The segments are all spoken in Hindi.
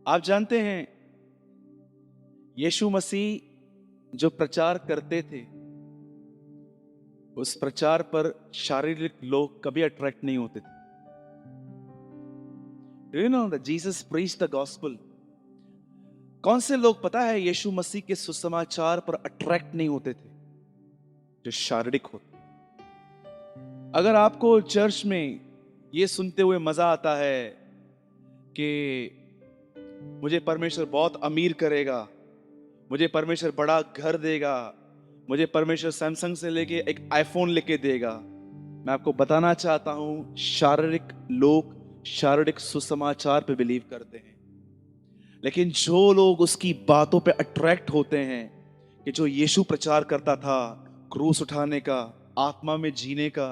आप जानते हैं यीशु मसीह जो प्रचार करते थे उस प्रचार पर शारीरिक लोग कभी अट्रैक्ट नहीं होते थे। Do you know that Jesus preached the gospel? कौन से लोग पता है यीशु मसीह के सुसमाचार पर अट्रैक्ट नहीं होते थे? जो शारीरिक होते। अगर आपको चर्च में ये सुनते हुए मजा आता है कि मुझे परमेश्वर बहुत अमीर करेगा, मुझे परमेश्वर बड़ा घर देगा, मुझे परमेश्वर सैमसंग से लेके एक आईफोन लेके देगा, मैं आपको बताना चाहता हूं शारीरिक लोग शारीरिक सुसमाचार पे बिलीव करते हैं। लेकिन जो लोग उसकी बातों पे अट्रैक्ट होते हैं कि जो यीशु प्रचार करता था, क्रूस उठाने का, आत्मा में जीने का,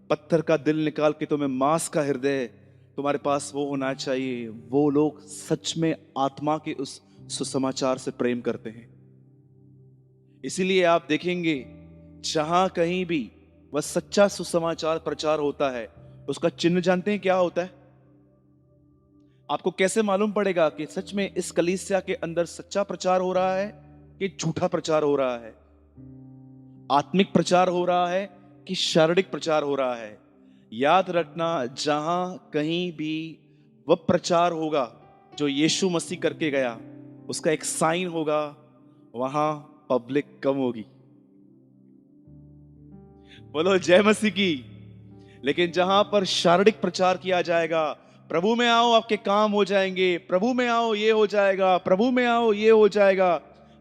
पत्थर का दिल निकाल के तुम्हें मांस का हृदय तुम्हारे पास वो होना चाहिए, वो लोग सच में आत्मा के उस सुसमाचार से प्रेम करते हैं। इसीलिए आप देखेंगे जहां कहीं भी वह सच्चा सुसमाचार प्रचार होता है उसका चिन्ह जानते हैं क्या होता है? आपको कैसे मालूम पड़ेगा कि सच में इस कलीसिया के अंदर सच्चा प्रचार हो रहा है कि झूठा प्रचार हो रहा है, आत्मिक प्रचार हो रहा है कि शारीरिक प्रचार हो रहा है? याद रखना, जहां कहीं भी वह प्रचार होगा जो यीशु मसीह करके गया, उसका एक साइन होगा, वहां पब्लिक कम होगी। बोलो जय मसीह की। लेकिन जहां पर शारीरिक प्रचार किया जाएगा, प्रभु में आओ आपके काम हो जाएंगे, प्रभु में आओ ये हो जाएगा, प्रभु में आओ ये हो जाएगा,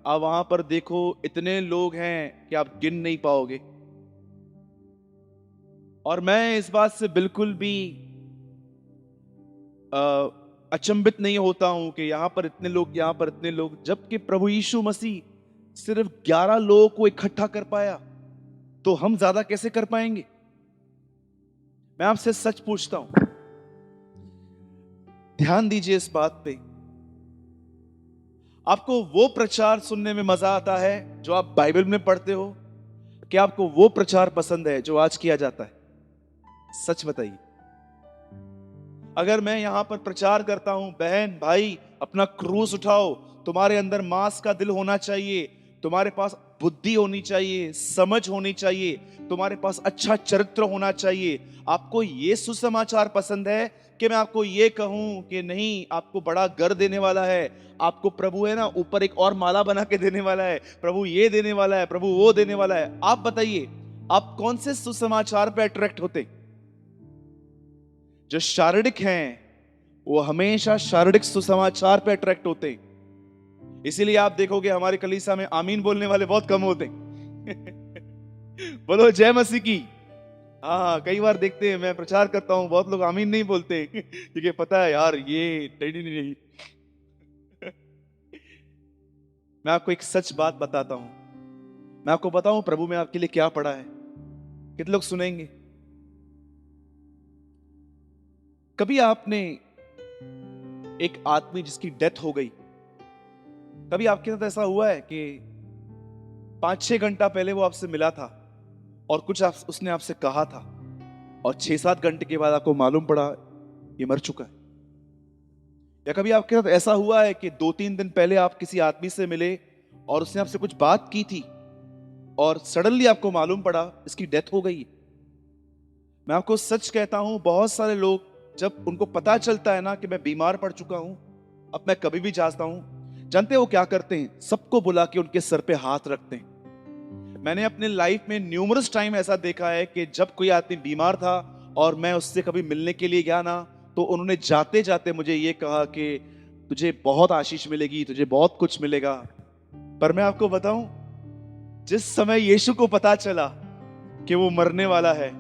आप वहां पर देखो इतने लोग हैं कि आप गिन नहीं पाओगे। और मैं इस बात से बिल्कुल भी अचंभित नहीं होता हूं कि यहां पर इतने लोग, यहां पर इतने लोग, जबकि प्रभु यीशु मसीह सिर्फ 11 लोगों को इकट्ठा कर पाया, तो हम ज्यादा कैसे कर पाएंगे? मैं आपसे सच पूछता हूं, ध्यान दीजिए इस बात पे। आपको वो प्रचार सुनने में मजा आता है जो आप बाइबल में पढ़ते हो, कि आपको वो प्रचार पसंद है जो आज किया जाता है? सच बताइए। अगर मैं यहां पर प्रचार करता हूं, बहन भाई अपना क्रूस उठाओ, तुम्हारे अंदर मांस का दिल होना चाहिए, तुम्हारे पास बुद्धि होनी चाहिए, समझ होनी चाहिए, तुम्हारे पास अच्छा चरित्र होना चाहिए, आपको ये सुसमाचार पसंद है कि मैं आपको ये कहूं कि नहीं, आपको बड़ा घर देने वाला है, आपको प्रभु है ना ऊपर एक और माला बना के देने वाला है, प्रभु ये देने वाला है, प्रभु वो देने वाला है, आप बताइए आप कौन से सुसमाचार पे अट्रैक्ट होते? जो शारीरिक हैं वो हमेशा शारीरिक सुसमाचार पे अट्रैक्ट होते हैं। इसीलिए आप देखोगे हमारे कलीसिया में आमीन बोलने वाले बहुत कम होते बोलो जय मसीह की। हाँ, कई बार देखते हैं, मैं प्रचार करता हूं, बहुत लोग आमीन नहीं बोलते क्योंकि पता है यार ये नहीं। मैं आपको एक सच बात बताता हूं, मैं आपको बताऊं प्रभु में आपके लिए क्या पड़ा है, कितने लोग सुनेंगे? कभी आपने एक आदमी जिसकी डेथ हो गई, कभी आपके साथ ऐसा हुआ है कि 5-6 घंटा पहले वो आपसे मिला था और कुछ उसने आपसे कहा था और 6-7 घंटे के बाद आपको मालूम पड़ा ये मर चुका है? या कभी आपके साथ ऐसा हुआ है कि 2-3 दिन पहले आप किसी आदमी से मिले और उसने आपसे कुछ बात की थी और सडनली आपको मालूम पड़ा इसकी डेथ हो गई? मैं आपको सच कहता हूं, बहुत सारे लोग जब उनको पता चलता है ना कि मैं बीमार पड़ चुका हूं, अब मैं कभी भी जाता हूं, जानते हो क्या करते हैं? सबको बुला के उनके सर पे हाथ रखते हैं। मैंने अपने लाइफ में न्यूमरस टाइम ऐसा देखा है कि जब कोई आदमी बीमार था और मैं उससे कभी मिलने के लिए गया ना, तो उन्होंने जाते जाते मुझे ये कहा कि तुझे बहुत आशीष मिलेगी, तुझे बहुत कुछ मिलेगा। पर मैं आपको बताऊं, जिस समय यीशु को पता चला कि वो मरने वाला है,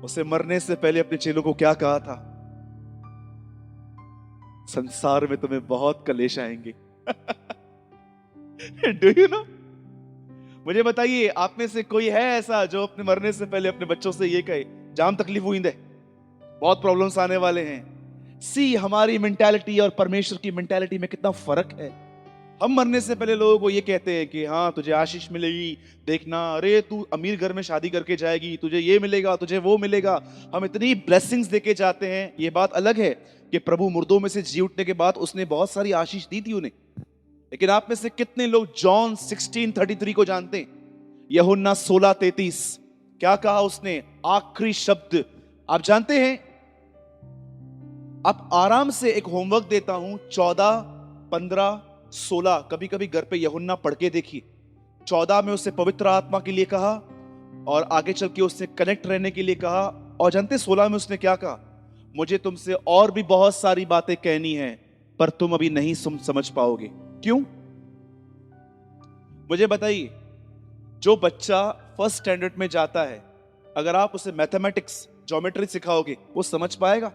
उसे मरने से पहले अपने चेलों को क्या कहा था? संसार में तुम्हें बहुत कलेश आएंगे। Do you no? मुझे बताइए, आप में से कोई है ऐसा जो अपने मरने से पहले अपने बच्चों से ये कहे जाम तकलीफ हुई दे, बहुत प्रॉब्लम्स आने वाले हैं? सी, हमारी मेंटालिटी और परमेश्वर की मेंटालिटी में कितना फर्क है। हम मरने से पहले लोगों को ये कहते हैं कि हाँ तुझे आशीष मिलेगी, देखना, अरे तू अमीर घर में शादी करके जाएगी, तुझे ये मिलेगा, तुझे वो मिलेगा। हम इतनी ब्लेसिंग्स देके जाते हैं। ये बात अलग है कि प्रभु मुर्दों में से जी उठने के बाद उसने बहुत सारी आशीष दी थी उन्हें। लेकिन आप में से कितने लोग जॉन 16:33 को जानते हैं? यूहन्ना 16:33 क्या कहा उसने? आखिरी शब्द आप जानते हैं? आप आराम से एक होमवर्क देता हूं, 14, 15, 16 कभी कभी घर पे यूहन्ना पढ़ के देखिए। 14 में उसने पवित्र आत्मा के लिए कहा और आगे चल के उसने कनेक्ट रहने के लिए कहा। और जानते 16 में उसने क्या कहा? मुझे तुमसे और भी बहुत सारी बातें कहनी है पर तुम अभी नहीं समझ पाओगे। क्यों? मुझे बताइए, जो बच्चा फर्स्ट स्टैंडर्ड में जाता है, अगर आप उसे मैथमेटिक्स, ज्योमेट्री सिखाओगे, वो समझ पाएगा?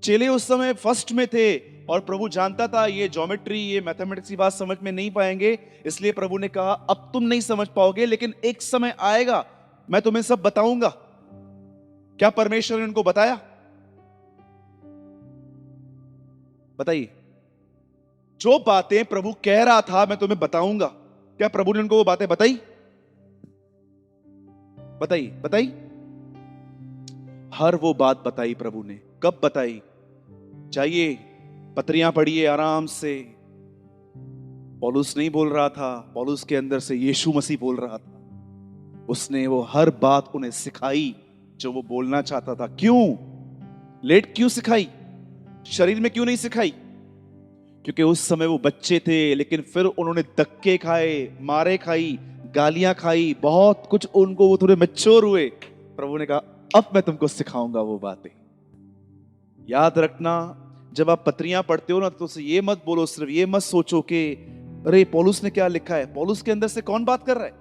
चेले उस समय फर्स्ट में थे और प्रभु जानता था ये ज्योमेट्री, ये मैथमेटिक्स की बात समझ में नहीं पाएंगे, इसलिए प्रभु ने कहा अब तुम नहीं समझ पाओगे लेकिन एक समय आएगा मैं तुम्हें सब बताऊंगा। क्या परमेश्वर ने उनको बताया? बताइए। जो बातें प्रभु कह रहा था मैं तुम्हें बताऊंगा, क्या प्रभु ने उनको वो बातें बताई? बताइए, बताई? हर वो बात बताई प्रभु ने। कब बताई? जाइए पत्रियां पढ़िए आराम से। पौलुस नहीं बोल रहा था, पौलुस के अंदर से यीशु मसीह बोल रहा था। उसने वो हर बात उन्हें सिखाई जो वो बोलना चाहता था। क्यों लेट? क्यों सिखाई? शरीर में क्यों नहीं सिखाई? क्योंकि उस समय वो बच्चे थे, लेकिन फिर उन्होंने धक्के खाए, मारे खाई, गालियां खाई, बहुत कुछ उनको, वो थोड़े मैच्योर हुए। प्रभु ने कहा अब मैं तुमको सिखाऊंगा वो बातें। याद रखना, जब आप पत्रियां पढ़ते हो ना तो ये मत बोलो, सिर्फ ये मत सोचो कि अरे पौलुस ने क्या लिखा है। पौलुस के अंदर से कौन बात कर रहा है?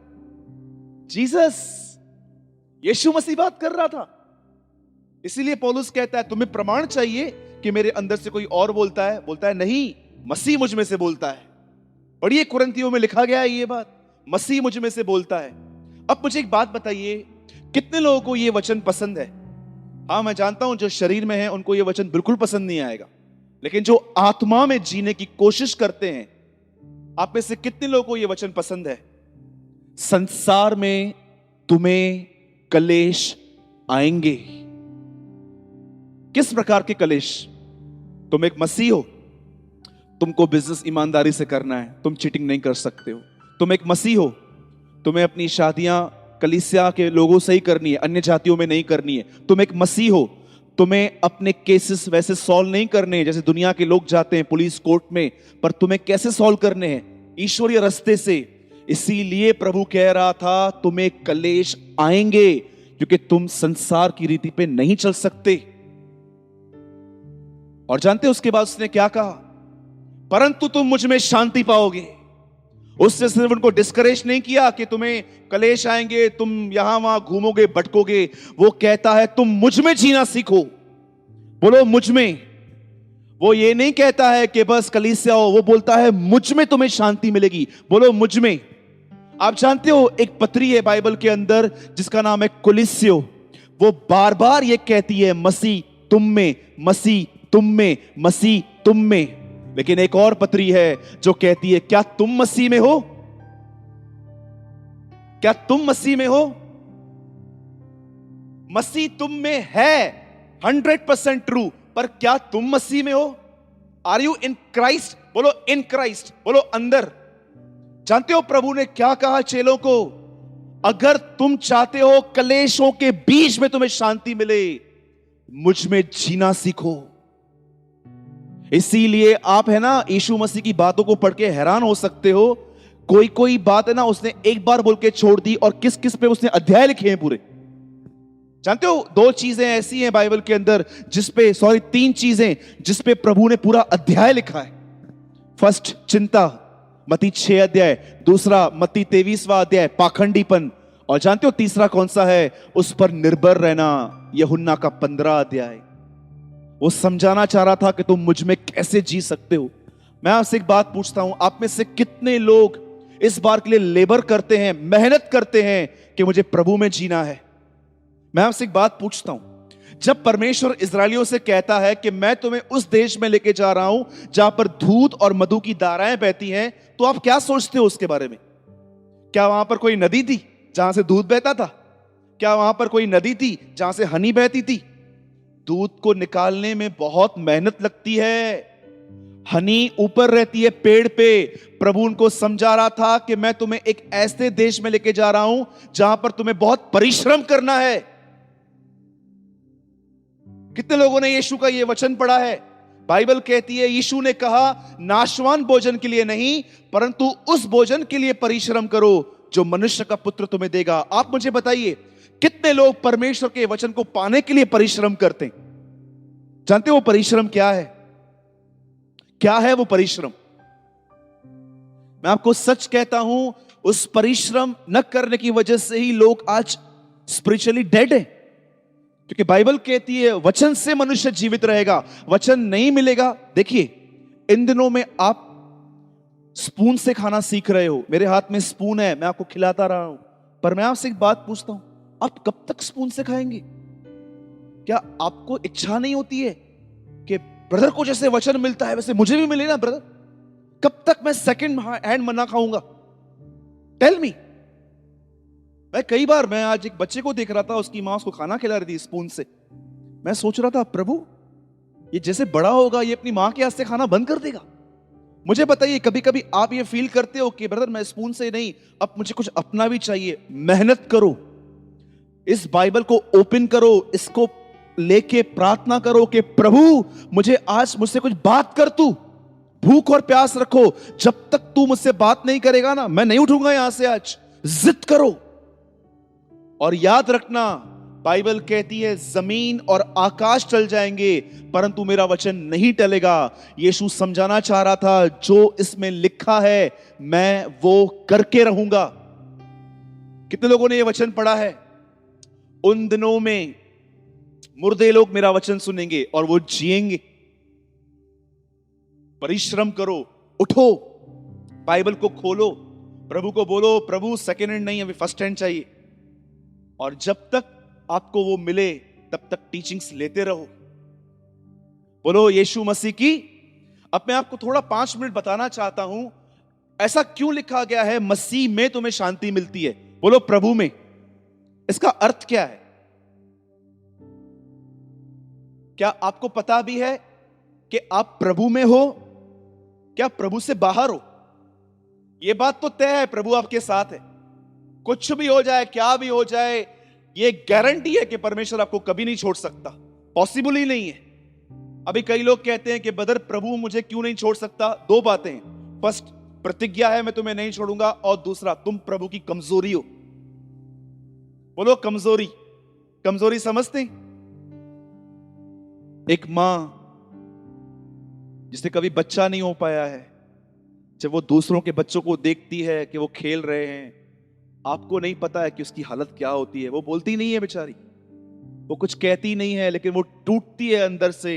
जीसस, यीशु मसीह बात कर रहा था। इसीलिए पौलुस कहता है तुम्हें प्रमाण चाहिए कि मेरे अंदर से कोई और बोलता है? बोलता है नहीं, मसीह मुझ में से बोलता है। पढ़िए कुरिन्थियों में लिखा गया है ये बात, मसीह मुझ में से बोलता है। अब मुझे एक बात बताइए, कितने लोगों को ये वचन पसंद है? हाँ मैं जानता हूं जो शरीर में है उनको ये वचन बिल्कुल पसंद नहीं आएगा, लेकिन जो आत्मा में जीने की कोशिश करते हैं, आप में से कितने लोगों को ये वचन पसंद है? संसार में तुम्हें कलेश आएंगे। किस प्रकार के कलेश? तुम एक मसीह हो, तुमको बिजनेस ईमानदारी से करना है, तुम चीटिंग नहीं कर सकते हो। तुम एक मसीह हो, तुम्हें अपनी शादियां कलीसिया के लोगों से ही करनी है, अन्य जातियों में नहीं करनी है। तुम एक मसीह हो, तुम्हें अपने केसेस वैसे सॉल्व नहीं करने हैं जैसे दुनिया के लोग जाते हैं पुलिस कोर्ट में, पर तुम्हें कैसे सॉल्व करने हैं? ईश्वरीय रास्ते से। इसीलिए प्रभु कह रहा था तुम्हें कलेश आएंगे, क्योंकि तुम संसार की रीति पे नहीं चल सकते। और जानते उसके बाद उसने क्या कहा? परंतु तुम मुझ में शांति पाओगे। उसने सिर्फ उनको डिस्करेज नहीं किया कि तुम्हें कलेश आएंगे, तुम यहां वहां घूमोगे, भटकोगे। वो कहता है तुम मुझ में जीना सीखो। बोलो मुझ में। वो ये नहीं कहता है कि बस कलीसिया हो, वो बोलता है मुझ में तुम्हें शांति मिलेगी। बोलो मुझ में। आप जानते हो एक पत्री है बाइबल के अंदर जिसका नाम है कुलिस्यो। वो बार बार ये कहती है मसीह तुम में, मसीह तुम में, मसीह तुम में। लेकिन एक और पत्री है जो कहती है क्या तुम मसीह में हो? क्या तुम मसीह में हो? मसीह तुम में है 100% ट्रू, पर क्या तुम मसीह में हो? Are you in Christ? बोलो इन क्राइस्ट, बोलो अंदर। जानते हो प्रभु ने क्या कहा चेलों को? अगर तुम चाहते हो कलेशों के बीच में तुम्हें शांति मिले, मुझ में जीना सीखो। इसीलिए आप है ना यीशु मसीह की बातों को पढ़ के हैरान हो सकते हो। कोई कोई बात है ना उसने एक बार बोल के छोड़ दी और किस किस पे उसने अध्याय लिखे हैं पूरे। जानते हो 2 चीजें ऐसी हैं बाइबल के अंदर जिसपे 3 चीजें जिसपे प्रभु ने पूरा अध्याय लिखा है। फर्स्ट चिंता, मत्ती 6 अध्याय। दूसरा मत्ती 23वां अध्याय, पाखंडीपन। और जानते हो तीसरा कौन सा है? उस पर निर्भर रहना, यूहन्ना का 15 अध्याय। वो समझाना चाह रहा था कि तुम मुझ में कैसे जी सकते हो। मैं आपसे एक बात पूछता हूं, आप में से कितने लोग इस बार के लिए लेबर करते हैं, मेहनत करते हैं कि मुझे प्रभु में जीना है? मैं आपसे एक बात पूछता हूं, जब परमेश्वर इस्राएलियों से कहता है कि मैं तुम्हें उस देश में लेके जा रहा हूं जहां पर दूध और मधु की धाराएं बहती हैं, तो आप क्या सोचते हो उसके बारे में? क्या वहां पर कोई नदी थी जहां से दूध बहता था? क्या वहां पर कोई नदी थी जहां से हनी बहती थी? दूध को निकालने में बहुत मेहनत लगती है। हनी ऊपर रहती है पेड़ पे। प्रभु उनको समझा रहा था कि मैं तुम्हें एक ऐसे देश में लेके जा रहा हूं जहां पर तुम्हें बहुत परिश्रम करना है। कितने लोगों ने यीशु का यह वचन पढ़ा है? बाइबल कहती है यीशु ने कहा नाशवान भोजन के लिए नहीं, परंतु उस भोजन के लिए परिश्रम करो जो मनुष्य का पुत्र तुम्हें देगा। आप मुझे बताइए, कितने लोग परमेश्वर के वचन को पाने के लिए परिश्रम करते हैं? जानते हो वो परिश्रम क्या है? क्या है वो परिश्रम? मैं आपको सच कहता हूं, उस परिश्रम न करने की वजह से ही लोग आज स्पिरिचुअली डेड है। क्योंकि बाइबल कहती है वचन से मनुष्य जीवित रहेगा, वचन नहीं मिलेगा। देखिए, इन दिनों में आप स्पून से खाना सीख रहे हो। मेरे हाथ में स्पून है, मैं आपको खिलाता रहा हूं, पर मैं आपसे एक बात पूछता हूं, आप कब तक स्पून से खाएंगे? क्या आपको इच्छा नहीं होती है कि ब्रदर को जैसे वचन मिलता है वैसे मुझे भी मिले ना ब्रदर? कब तक मैं सेकंड हैंड मना खाऊंगा? Tell me. मैं आज एक बच्चे को देख रहा था, उसकी मां उसको खाना खिला रही थी स्पून से। मैं सोच रहा था प्रभु, ये जैसे बड़ा होगा ये अपनी मां के हाथ से खाना बंद कर देगा। मुझे बताइए, कभी कभी आप ये फील करते हो कि ब्रदर मैं स्पून से नहीं, अब मुझे कुछ अपना भी चाहिए? मेहनत करो, इस बाइबल को ओपन करो, इसको लेके प्रार्थना करो कि प्रभु मुझे आज मुझसे कुछ बात कर तू। भूख और प्यास रखो, जब तक तू मुझसे बात नहीं करेगा ना मैं नहीं उठूंगा यहां से। आज जिद करो। और याद रखना, बाइबल कहती है जमीन और आकाश टल जाएंगे परंतु मेरा वचन नहीं टलेगा। यीशु समझाना चाह रहा था जो इसमें लिखा है मैं वो करके रहूंगा। कितने लोगों ने ये वचन पढ़ा है? उन दिनों में मुर्दे लोग मेरा वचन सुनेंगे और वो जिएंगे। परिश्रम करो, उठो, बाइबल को खोलो, प्रभु को बोलो प्रभु सेकेंड हैंड नहीं, अभी फर्स्ट हैंड चाहिए। और जब तक आपको वो मिले तब तक टीचिंग्स लेते रहो। बोलो यीशु मसीह की। अब मैं आपको थोड़ा 5 मिनट बताना चाहता हूं ऐसा क्यों लिखा गया है मसीह में तुम्हें शांति मिलती है। बोलो प्रभु में। इसका अर्थ क्या है? क्या आपको पता भी है कि आप प्रभु में हो? क्या प्रभु से बाहर हो? यह बात तो तय है, प्रभु आपके साथ है। कुछ भी हो जाए, क्या भी हो जाए, यह गारंटी है कि परमेश्वर आपको कभी नहीं छोड़ सकता। पॉसिबल ही नहीं है। अभी कई लोग कहते हैं कि ब्रदर प्रभु मुझे क्यों नहीं छोड़ सकता? 2 बातें हैं। फर्स्ट, प्रतिज्ञा है मैं तुम्हें नहीं छोड़ूंगा, और दूसरा तुम प्रभु की कमजोरी हो। बोलो कमजोरी। कमजोरी समझते हैं? एक मां जिसे कभी बच्चा नहीं हो पाया है, जब वो दूसरों के बच्चों को देखती है कि वो खेल रहे हैं, आपको नहीं पता है कि उसकी हालत क्या होती है। वो बोलती नहीं है बेचारी, वो कुछ कहती नहीं है, लेकिन वो टूटती है अंदर से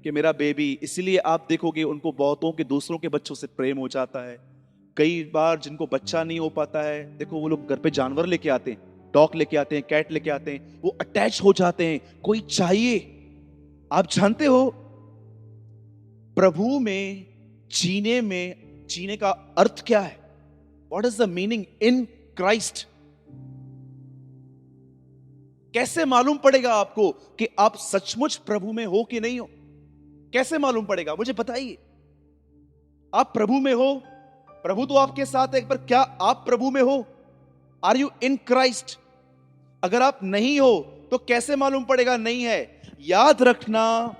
कि मेरा बेबी। इसीलिए आप देखोगे उनको बहुतों के दूसरों के बच्चों से प्रेम हो जाता है। कई बार जिनको बच्चा नहीं हो पाता है, देखो वो लोग घर पे जानवर लेके आते हैं, डॉग लेके आते हैं, कैट लेके आते हैं, वो अटैच हो जाते हैं, कोई चाहिए। आप जानते हो प्रभु में जीने का अर्थ क्या है? What is the meaning in Christ? कैसे मालूम पड़ेगा आपको कि आप सचमुच प्रभु में हो कि नहीं हो? कैसे मालूम पड़ेगा? मुझे बताइए। आप प्रभु में हो, प्रभु तो आपके साथ है, पर क्या आप प्रभु में हो? Are you in Christ? अगर आप नहीं हो तो कैसे मालूम पड़ेगा नहीं है? याद रखना,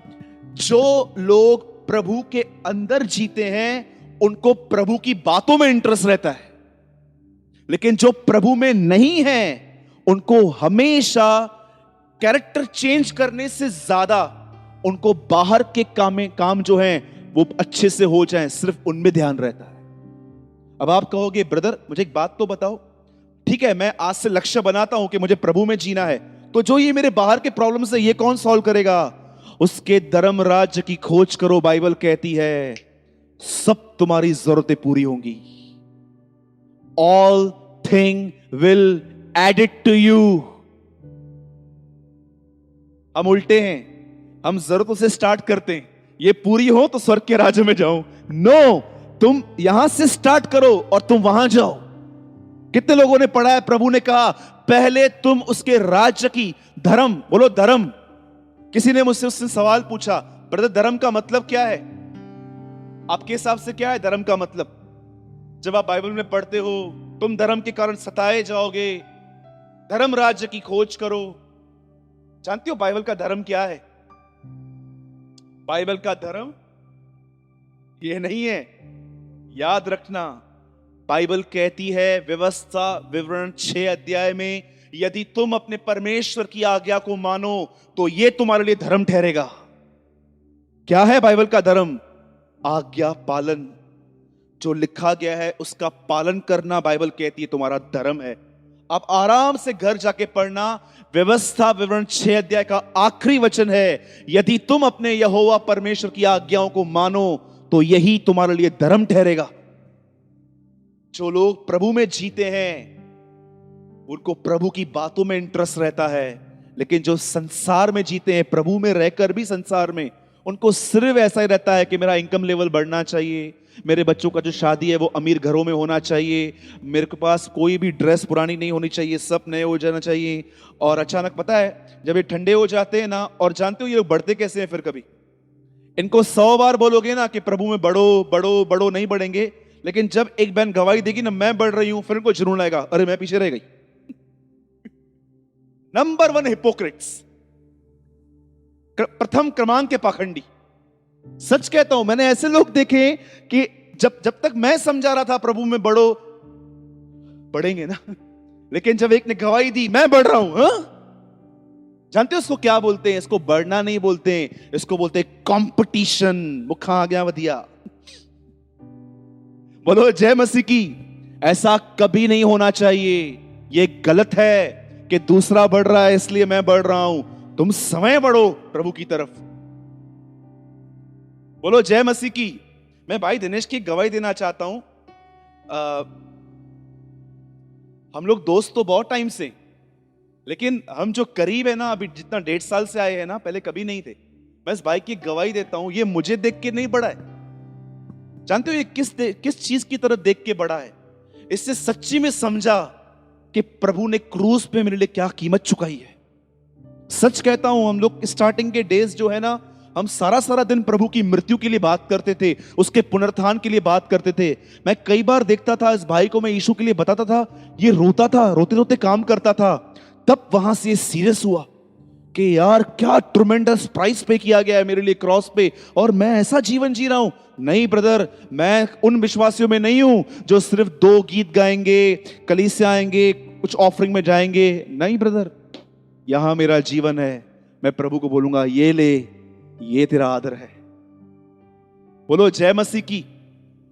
जो लोग प्रभु के अंदर जीते हैं उनको प्रभु की बातों में इंटरेस्ट रहता है, लेकिन जो प्रभु में नहीं है उनको हमेशा कैरेक्टर चेंज करने से ज्यादा उनको बाहर के काम जो हैं वो अच्छे से हो जाएं, सिर्फ उनमें ध्यान रहता है। अब आप कहोगे ब्रदर मुझे एक बात तो बताओ, ठीक है मैं आज से लक्ष्य बनाता हूं कि मुझे प्रभु में जीना है, तो जो ये मेरे बाहर के प्रॉब्लम्स है ये कौन सॉल्व करेगा? उसके धर्म राज्य की खोज करो। बाइबल कहती है सब तुम्हारी जरूरतें पूरी होंगी। All thing will add it to you. हम उल्टे हैं, हम जरूरतों से स्टार्ट करते हैं, ये पूरी हो तो स्वर्ग के राज्य में जाऊं। नो, तुम यहां से स्टार्ट करो और तुम वहां जाओ। कितने लोगों ने पढ़ा है, प्रभु ने कहा पहले तुम उसके राज्य की, धर्म, बोलो धर्म। किसी ने मुझसे उससे सवाल पूछा, ब्रदर धर्म का मतलब क्या है? आपके हिसाब से क्या है धर्म का मतलब? जब आप बाइबल में पढ़ते हो, तुम धर्म के कारण सताए जाओगे, धर्म राज्य की खोज करो। जानते हो बाइबल का धर्म क्या है? बाइबल का धर्म ये नहीं है, याद रखना। बाइबल कहती है व्यवस्था विवरण 6 अध्याय में, यदि तुम अपने परमेश्वर की आज्ञा को मानो तो यह तुम्हारे लिए धर्म ठहरेगा। क्या है बाइबल का धर्म? आज्ञा पालन। जो लिखा गया है उसका पालन करना बाइबल कहती है तुम्हारा धर्म है। आप आराम से घर जाके पढ़ना, व्यवस्था विवरण 6 अध्याय का आखिरी वचन है, यदि तुम अपने यहोवा परमेश्वर की आज्ञाओं को मानो तो यही तुम्हारे लिए धर्म ठहरेगा। जो लोग प्रभु में जीते हैं उनको प्रभु की बातों में इंटरेस्ट रहता है, लेकिन जो संसार में जीते हैं, प्रभु में रहकर भी संसार में, उनको सिर्फ ऐसा ही रहता है कि मेरा इनकम लेवल बढ़ना चाहिए, मेरे बच्चों का जो शादी है वो अमीर घरों में होना चाहिए, मेरे के पास कोई भी ड्रेस पुरानी नहीं होनी चाहिए, सब नए हो जाना चाहिए। और अचानक पता है जब ये ठंडे हो जाते हैं ना, और जानते हो ये लोग बढ़ते कैसे हैं फिर? कभी इनको 100 बार बोलोगे ना कि प्रभु में बढ़ो बढ़ो बढ़ो, नहीं बढ़ेंगे। लेकिन जब एक बहन गवाही देगी ना मैं बढ़ रही हूं, फिर इनको जुनून आएगा, अरे मैं पीछे रह गई। नंबर 1 हिपोक्रेट्स, प्रथम क्रमांक के पाखंडी। सच कहता हूं, मैंने ऐसे लोग देखे कि जब तक मैं समझा रहा था प्रभु में बढ़ो, बढ़ेंगे ना, लेकिन जब एक ने गवाही दी मैं बढ़ रहा हूं, जानते हो इसको क्या बोलते हैं? इसको बढ़ना नहीं बोलते हैं, इसको बोलते हैं कंपटीशन। मुखा आ गया वधिया। बोलो जय मसीह की। ऐसा कभी नहीं होना चाहिए, यह गलत है कि दूसरा बढ़ रहा है इसलिए मैं बढ़ रहा हूं। तुम समय बढ़ो प्रभु की तरफ। बोलो जय मसीह की। मैं भाई दिनेश की गवाही देना चाहता हूं। हम लोग दोस्त तो बहुत टाइम से, लेकिन हम जो करीब है ना, अभी जितना 1.5 साल से आए हैं ना, पहले कभी नहीं थे। मैं इस भाई की गवाही देता हूं, ये मुझे देख के नहीं बढ़ा है। जानते हो ये किस चीज की तरफ देख के बढ़ा है? इससे सच्ची में समझा कि प्रभु ने क्रूस पे मेरे लिए क्या कीमत चुकाई है। सच कहता हूं, हम लोग स्टार्टिंग के डेज जो है ना, हम सारा दिन प्रभु की मृत्यु के लिए बात करते थे, उसके पुनरुत्थान के लिए बात करते थे। मैं कई बार देखता था इस भाई को, मैं यीशु के लिए बताता था, ये रोता था, रोते रोते काम करता था। तब वहां से सीरियस हुआ कि यार क्या ट्रुमेंडस प्राइस पे किया गया है मेरे लिए क्रॉस पे, और मैं ऐसा जीवन जी रहा हूं। नहीं ब्रदर, मैं उन विश्वासियों में नहीं हूं जो सिर्फ 2 गीत गाएंगे, कलीसिया आएंगे, कुछ ऑफरिंग में जाएंगे। नहीं ब्रदर, यहां मेरा जीवन है। मैं प्रभु को बोलूंगा ये ले, ये तेरा आदर है। बोलो जय मसीह की।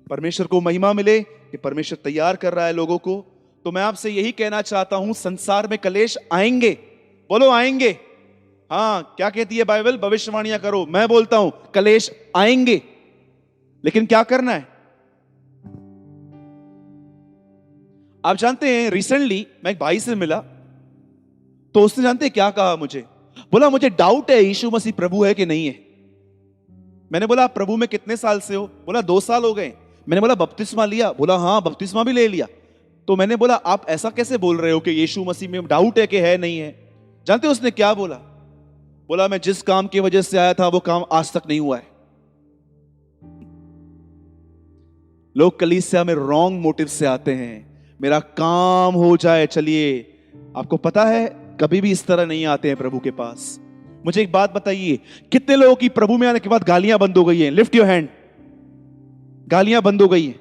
परमेश्वर को महिमा मिले कि परमेश्वर तैयार कर रहा है लोगों को। तो मैं आपसे यही कहना चाहता हूं, संसार में कलेश आएंगे। बोलो आएंगे। हाँ, क्या कहती है बाइबल? भविष्यवाणियां करो। मैं बोलता हूं कलेश आएंगे, लेकिन क्या करना है? आप जानते हैं, रिसेंटली मैं एक भाई से मिला, तो उसने जानते हैं क्या कहा मुझे? बोला मुझे डाउट है यीशु मसीह प्रभु है कि नहीं है। मैंने बोला आप प्रभु में कितने साल से हो? बोला 2 साल हो गए। मैंने बोला बपतिस्मा लिया? बोला हाँ बपतिस्मा भी ले लिया। तो मैंने बोला आप ऐसा कैसे बोल रहे हो कि यीशु मसीह में डाउट है कि है नहीं है? जानते हो उसने क्या बोला? बोला मैं जिस काम की वजह से आया था वो काम आज तक नहीं हुआ है। लोग कलीसिया में रॉन्ग मोटिव से आते हैं, मेरा काम हो जाए चलिए। आपको पता है कभी भी इस तरह नहीं आते हैं प्रभु के पास। मुझे एक बात बताइए, कितने लोगों की प्रभु में आने के बाद गालियां बंद हो गई हैं? Lift your hand. गालियां बंद हो गई हैं।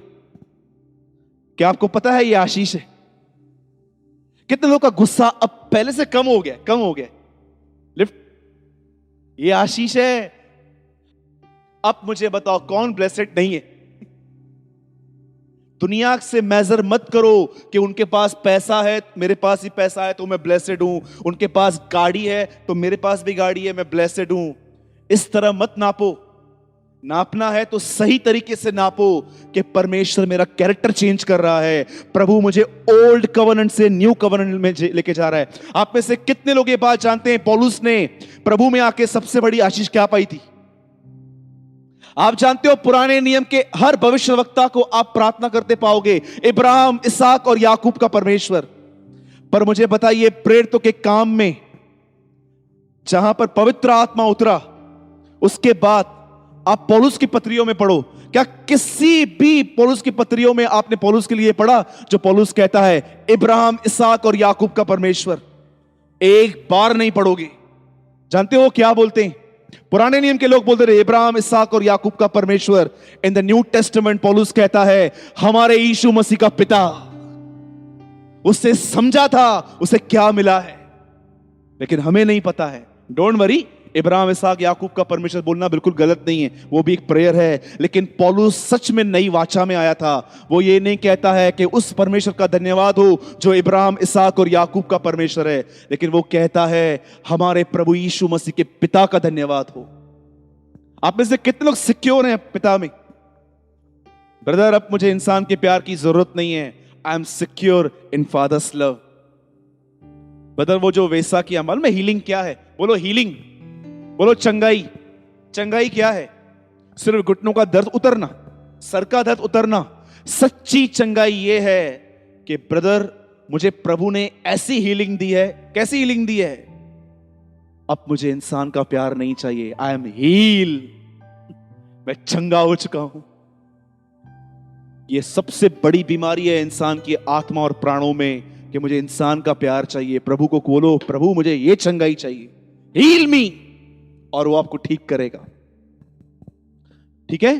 क्या आपको पता है ये आशीष है? कितने लोगों का गुस्सा अब पहले से कम हो गया? लिफ्ट, ये आशीष है। अब मुझे बताओ कौन ब्लेसेड नहीं है? दुनिया से मेजर मत करो कि उनके पास पैसा है, मेरे पास ही पैसा है तो मैं ब्लेसेड हूं, उनके पास गाड़ी है तो मेरे पास भी गाड़ी है, मैं ब्लेसेड हूं। इस तरह मत नापो। नापना है तो सही तरीके से नापो कि परमेश्वर मेरा कैरेक्टर चेंज कर रहा है, प्रभु मुझे ओल्ड कवनेंट से न्यू कवनेंट में लेके जा रहा है। आप में से कितने लोग ये बात जानते हैं, पौलुस ने प्रभु में आके सबसे बड़ी आशीष क्या पाई थी? आप जानते हो पुराने नियम के हर भविष्यवक्ता को आप प्रार्थना करते पाओगे, इब्राहिम, इसहाक और याकूब का परमेश्वर। पर मुझे बताइए, प्रेरितों के काम में जहां पर पवित्र आत्मा उतरा, उसके बाद आप पौलुस की पत्रियों में पढ़ो, क्या किसी भी पौलुस की पत्रियों में आपने पौलुस के लिए पढ़ा जो पौलुस कहता है इब्राहिम, इसहाक और याकूब का परमेश्वर? एक बार नहीं पढ़ोगे। जानते हो क्या बोलते हैं? पुराने नियम के लोग बोलते रहे इब्राहिम, इसहाक और याकूब का परमेश्वर। इन द न्यू टेस्टामेंट पौलुस कहता है हमारे यीशु मसीह का पिता। उससे समझा था उसे क्या मिला है, लेकिन हमें नहीं पता है। डोंट वरी, इब्राहिम, इसहाक, याकूब का परमेश्वर बोलना बिल्कुल गलत नहीं है, वो भी एक प्रेयर है। लेकिन पौलुस सच में नई वाचा में आया था। वो ये नहीं कहता है कि उस परमेश्वर का धन्यवाद हो जो इब्राहिम, इसहाक और याकूब का परमेश्वर है, लेकिन वो कहता है हमारे प्रभु यीशु मसीह के पिता का धन्यवाद हो। आप में से कितने लोग सिक्योर हैं पिता में? ब्रदर, अब मुझे इंसान के प्यार की जरूरत नहीं है, I am secure in father's love. Brother, वो जो वैसा किया, मालूम है हीलिंग क्या है? बोलो हीलिंग, बोलो चंगाई। चंगाई क्या है? सिर्फ घुटनों का दर्द उतरना, सर का दर्द उतरना। सच्ची चंगाई ये है कि ब्रदर मुझे प्रभु ने ऐसी हीलिंग दी है। कैसी हीलिंग दी है? अब मुझे इंसान का प्यार नहीं चाहिए, आई एम हील, मैं चंगा हो चुका हूं। यह सबसे बड़ी बीमारी है इंसान की आत्मा और प्राणों में कि मुझे इंसान का प्यार चाहिए। प्रभु को बोलो, प्रभु मुझे यह चंगाई चाहिए, हील मी, और वो आपको ठीक करेगा। ठीक है?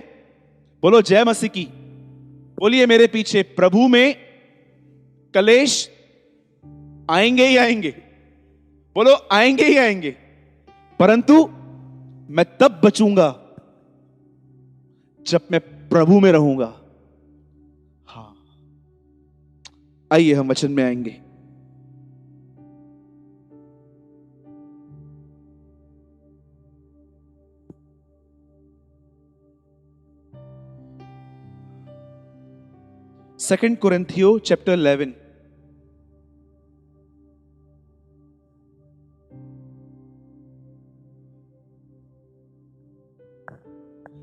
बोलो जय मसीह की। बोलिए मेरे पीछे, प्रभु में कलेश आएंगे ही आएंगे। बोलो आएंगे ही आएंगे, परंतु मैं तब बचूंगा जब मैं प्रभु में रहूंगा। हाँ, आइए हम वचन में आएंगे। सेकंड कुरिन्थियों चैप्टर 11।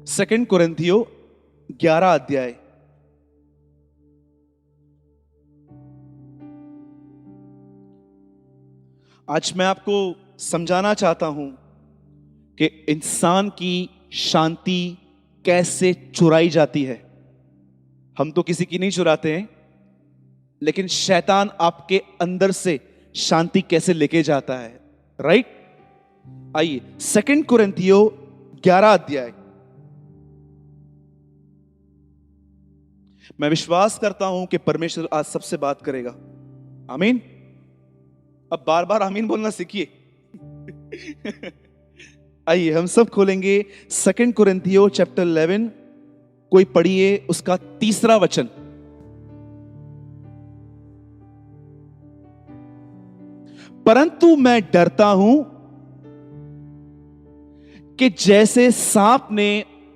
सेकंड कुरिन्थियों 11 अध्याय। आज मैं आपको समझाना चाहता हूं कि इंसान की शांति कैसे चुराई जाती है। हम तो किसी की नहीं चुराते हैं, लेकिन शैतान आपके अंदर से शांति कैसे लेके जाता है। राइट? आइए सेकंड कुरिन्थियों 11 अध्याय। मैं विश्वास करता हूं कि परमेश्वर आज सबसे बात करेगा। आमीन। अब बार बार आमीन बोलना सीखिए। आइए हम सब खोलेंगे सेकंड कुरिन्थियों चैप्टर 11। कोई पढ़िए उसका 3 वचन। परंतु मैं डरता हूं कि जैसे सांप ने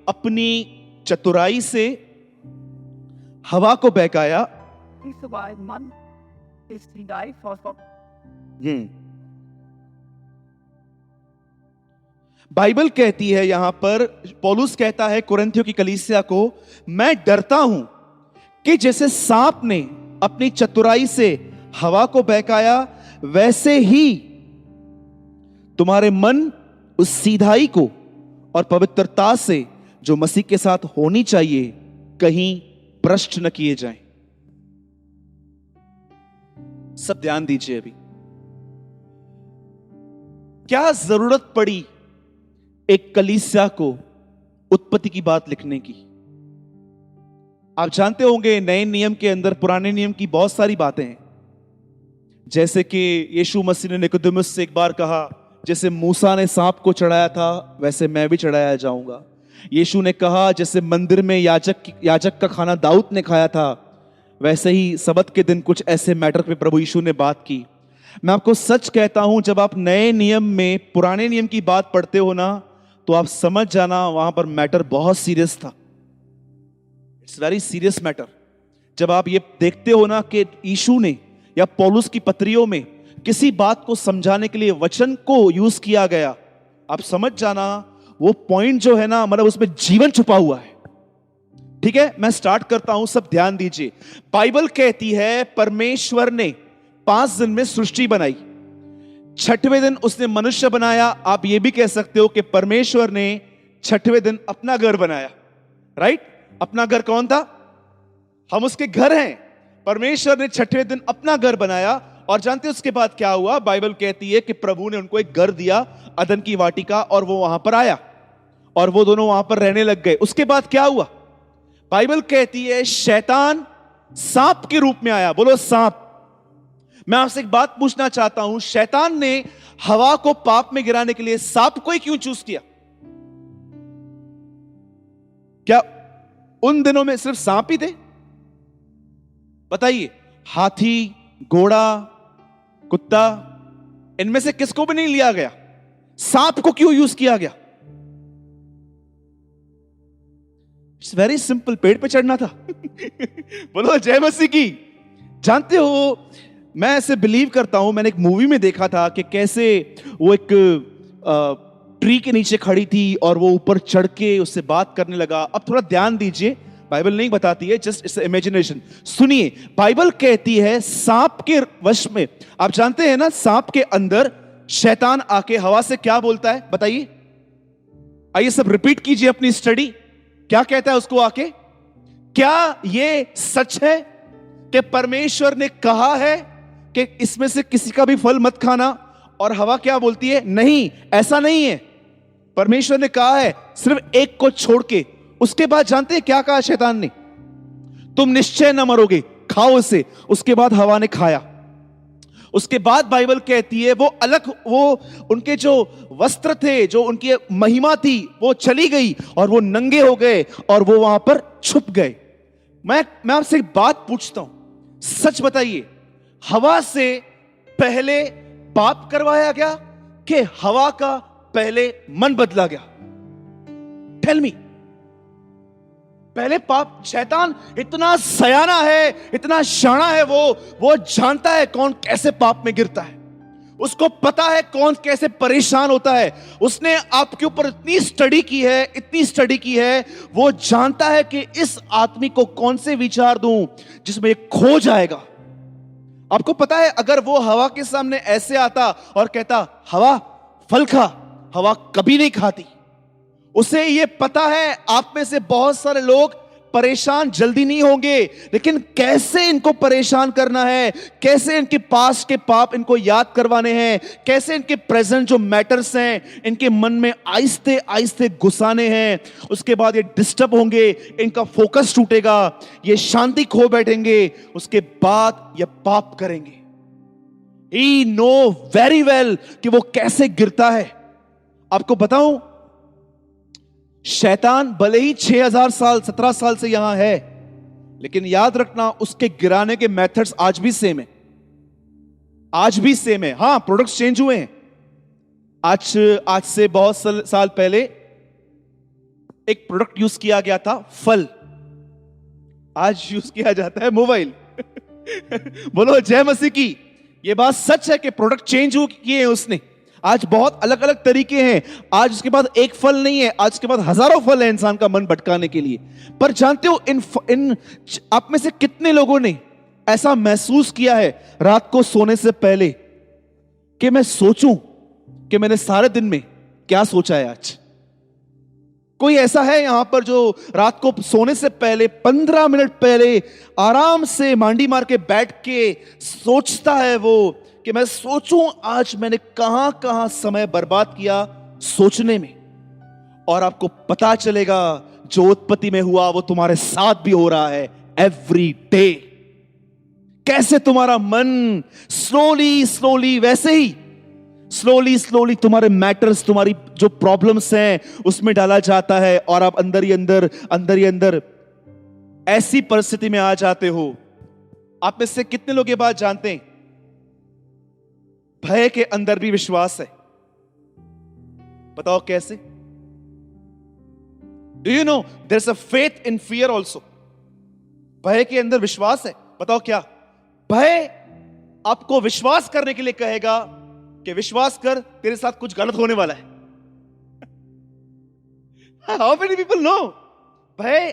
अपनी चतुराई से हवा को बहकाया। बाइबल कहती है, यहां पर पौलुस कहता है कुरिन्थियों की कलीसिया को, मैं डरता हूं कि जैसे सांप ने अपनी चतुराई से हवा को बहकाया, वैसे ही तुम्हारे मन उस सीधाई को और पवित्रता से जो मसीह के साथ होनी चाहिए कहीं भ्रष्ट न किए जाएं। सब ध्यान दीजिए। अभी क्या जरूरत पड़ी एक कलीसिया को उत्पत्ति की बात लिखने की? आप जानते होंगे नए नियम के अंदर पुराने नियम की बहुत सारी बातें हैं। जैसे कि यीशु मसीह ने निकोदेमुस से एक बार कहा, जैसे मूसा ने सांप को चढ़ाया था वैसे मैं भी चढ़ाया जाऊंगा। यीशु ने कहा जैसे मंदिर में याजक का खाना दाऊद ने खाया था, वैसे ही सबत के दिन कुछ ऐसे मैटर पे प्रभु यीशु ने बात की। मैं आपको सच कहता हूं, जब आप नए नियम में पुराने नियम की बात पढ़ते हो ना, तो आप समझ जाना वहां पर मैटर बहुत सीरियस था। It's very serious matter. जब आप ये देखते हो ना कि यीशु ने या पौलुस की पत्रियों में किसी बात को समझाने के लिए वचन को यूज किया गया, आप समझ जाना वो पॉइंट जो है ना, मतलब उसमें जीवन छुपा हुआ है। ठीक है, मैं स्टार्ट करता हूं, सब ध्यान दीजिए। बाइबल कहती है परमेश्वर ने 5 दिन में सृष्टि बनाई, 6वें दिन उसने मनुष्य बनाया। आप ये भी कह सकते हो कि परमेश्वर ने 6वें दिन अपना घर बनाया। राइट? अपना घर कौन था? हम उसके घर हैं। परमेश्वर ने 6वें दिन अपना घर बनाया। और जानते हैं उसके बाद क्या हुआ? बाइबल कहती है कि प्रभु ने उनको एक घर दिया, अदन की वाटिका, और वो वहां पर आया और वो दोनों वहां पर रहने लग गए। उसके बाद क्या हुआ? बाइबल कहती है शैतान सांप के रूप में आया। बोलो सांप। मैं आपसे एक बात पूछना चाहता हूं, शैतान ने हवा को पाप में गिराने के लिए सांप को ही क्यों चूज किया? क्या उन दिनों में सिर्फ सांप ही थे? बताइए, हाथी, घोड़ा, कुत्ता, इनमें से किसको भी नहीं लिया गया? सांप को क्यों यूज किया गया? इट्स वेरी सिंपल, पेड़ पे चढ़ना था। बोलो जय मसीह की। जानते हो, मैं ऐसे बिलीव करता हूं, मैंने एक मूवी में देखा था कि कैसे वो एक ट्री के नीचे खड़ी थी और वो ऊपर चढ़ के उससे बात करने लगा। अब थोड़ा ध्यान दीजिए, बाइबल नहीं बताती है, जस्ट इट्स इमेजिनेशन। सुनिए, बाइबल कहती है सांप के वश में, आप जानते हैं ना, सांप के अंदर शैतान आके हवा से क्या बोलता है? बताइए, आइए सब रिपीट कीजिए अपनी स्टडी। क्या कहता है उसको आके? क्या ये सच है कि परमेश्वर ने कहा है कि इसमें से किसी का भी फल मत खाना? और हवा क्या बोलती है? नहीं, ऐसा नहीं है, परमेश्वर ने कहा है सिर्फ एक को छोड़ के। उसके बाद जानते हैं क्या कहा शैतान ने? तुम निश्चय न मरोगे, खाओ इसे। उसके बाद हवा ने खाया। उसके बाद बाइबल कहती है वो अलग, वो उनके जो वस्त्र थे, जो उनकी महिमा थी, वो चली गई और वो नंगे हो गए और वो वहां पर छुप गए। मैं आपसे एक बात पूछता हूं, सच बताइए, हवा से पहले पाप करवाया गया कि हवा का पहले मन बदला गया? Tell me. पहले पाप। शैतान इतना सयाना है, इतना शाना है, वो जानता है कौन कैसे पाप में गिरता है, उसको पता है कौन कैसे परेशान होता है। उसने आपके ऊपर इतनी स्टडी की है, इतनी स्टडी की है, वो जानता है कि इस आदमी को कौन से विचार दूं जिसमें ये खो जाएगा। आपको पता है, अगर वो हवा के सामने ऐसे आता और कहता हवा फल खा, हवा कभी नहीं खाती। उसे ये पता है आप में से बहुत सारे लोग परेशान जल्दी नहीं होंगे, लेकिन कैसे इनको परेशान करना है, कैसे इनके पास के पाप इनको याद करवाने हैं, कैसे इनके प्रेजेंट जो मैटर्स हैं इनके मन में आहिस्ते आहिस्ते घुसाने हैं। उसके बाद ये डिस्टर्ब होंगे, इनका फोकस टूटेगा, ये शांति खो बैठेंगे, उसके बाद ये पाप करेंगे। He know very well कि वो कैसे गिरता है। आपको बताऊं, शैतान भले ही 6000 साल 17 साल से यहां है, लेकिन याद रखना उसके गिराने के मेथड्स आज भी सेम है। आज भी सेम है। हां, प्रोडक्ट्स चेंज हुए हैं। आज से बहुत साल पहले एक प्रोडक्ट यूज किया गया था फल, आज यूज किया जाता है मोबाइल। बोलो जय मसीह की। यह बात सच है कि प्रोडक्ट चेंज किए हैं उसने। आज बहुत अलग अलग तरीके हैं। आज उसके बाद एक फल नहीं है, आज के बाद हजारों फल है इंसान का मन भटकाने के लिए। पर जानते हो, इन आप में से कितने लोगों ने ऐसा महसूस किया है रात को सोने से पहले कि मैं सोचूं कि मैंने सारे दिन में क्या सोचा है आज? कोई ऐसा है यहां पर जो रात को सोने से पहले 15 मिनट पहले आराम से मांडी मार के बैठ के सोचता है वो कि मैं सोचूं आज मैंने कहां कहां समय बर्बाद किया सोचने में? और आपको पता चलेगा जो उत्पत्ति में हुआ वो तुम्हारे साथ भी हो रहा है एवरी डे। कैसे तुम्हारा मन स्लोली स्लोली, वैसे ही स्लोली स्लोली तुम्हारे मैटर्स, तुम्हारी जो प्रॉब्लम्स हैं उसमें डाला जाता है और आप अंदर ही अंदर ऐसी परिस्थिति में आ जाते हो। आप में से कितने लोग ये बात जानते हैं, भय के अंदर भी विश्वास है? बताओ कैसे? Do you know there is a faith in fear also. भय के अंदर विश्वास है। बताओ क्या? भय आपको विश्वास करने के लिए कहेगा कि विश्वास कर, तेरे साथ कुछ गलत होने वाला है। How many people know? भय,